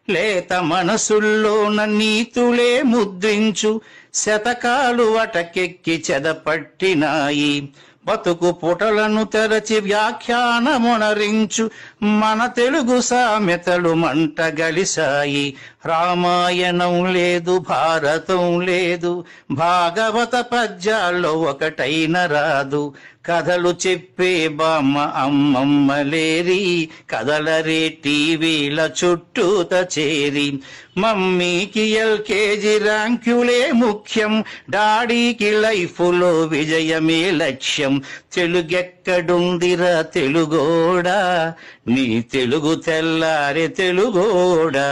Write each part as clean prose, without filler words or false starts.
లేత మనసుల్లోన నీతులే ముద్రించు శతకాలు అటకెక్కి చెదపట్టినాయి. బతుకు పుటలను తెరచి వ్యాఖ్యానమునరించు మన తెలుగు సామెతలు మంట గలిసాయి. రామాయణం లేదు, భారతం లేదు, భాగవత పద్యాల్లో ఒకటైన రాదు. కథలు చెప్పే బామ్మ అమ్మమ్మ లేరి, కథలరే టీవీల చుట్టూత చేరి. మమ్మీకి ఎల్కేజీ ర్యాంకులే ముఖ్యం, డాడీకి లైఫ్లో విజయమే లక్ష్యం. తెలుగెక్కడుందిరా తెలుగోడా, నీ తెలుగు తెల్లారే తెలుగోడా.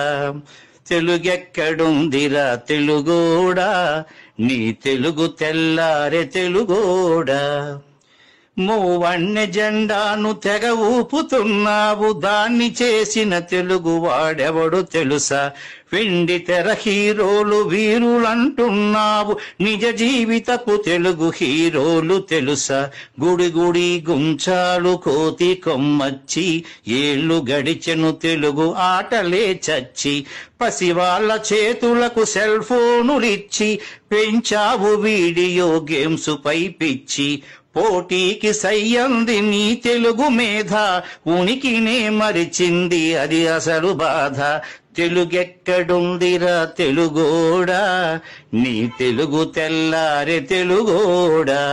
తెలుగెక్కడుందిరా తెలుగోడా, నీ తెలుగు తెల్లారే తెలుగోడా. మూవన్నె జెండాను తెగ ఊపుతున్నావు, దాన్ని చేసిన తెలుగు వాడెవడు తెలుసా? వెండి తెర హీరోలు వీరులంటున్నావు, నిజ జీవితపు తెలుగు హీరోలు తెలుసా? గుడి గుడి గుంచాలు కోతి కొమ్మచ్చి, ఏళ్ళు గడిచెను తెలుగు ఆటలే చచ్చి. పసివాళ్ల చేతులకు సెల్ ఫోనులిచ్చి పెంచావు వీడియో గేమ్స్ పై పిచ్చి. పోటీకి సయ్యంది నీ తెలుగు మేధ, ఉనికినే మరిచింది అది అసలు బాధ. తెలుగెక్కడుందిరా తెలుగోడా, నీ తెలుగు తెల్లారే తెలుగోడా.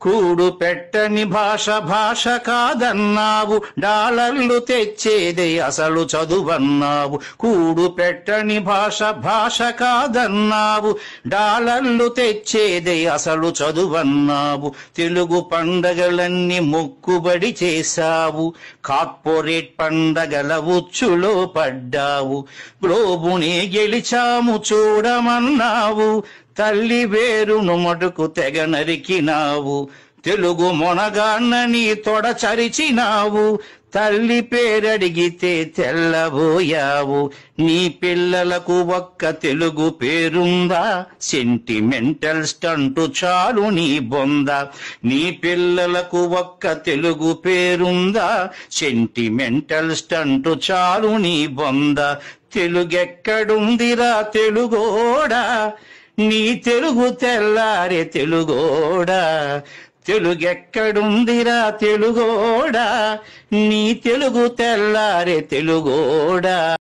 కూడు పెట్టని భాష భాష కాదన్నావు, డాలర్లు తెచ్చేదే అసలు చదువన్నావు. కూడు పెట్టని భాష భాష కాదన్నావు, డాలర్లు తెచ్చేదే అసలు చదువన్నావు. తెలుగు పండగలన్నీ మొక్కుబడి చేశావు, కార్పొరేట్ పండగల ఉచ్చులో పడ్డావు. గ్లోబునే గెలిచాము చూడమన్నావు, తల్లి వేరును మటుకు తెగ నరికినావు. తెలుగు మొనగాన్నని తొడ చరిచినావు, తల్లి పేరడిగితే తెల్లబోయావు. నీ పిల్లలకు ఒక్క తెలుగు పేరుందా, సెంటిమెంటల్ స్టంటు చాలు నీ బొంద. నీ పిల్లలకు ఒక్క తెలుగు పేరుందా, సెంటిమెంటల్ స్టంటు చాలు నీ బొంద. తెలుగెక్కడుందిరా తెలుగోడా, నీ తెలుగు తెల్లారే తెలుగోడా. తెలుగెక్కడుందిరా తెలుగోడా, నీ తెలుగు తెల్లారే తెలుగోడా.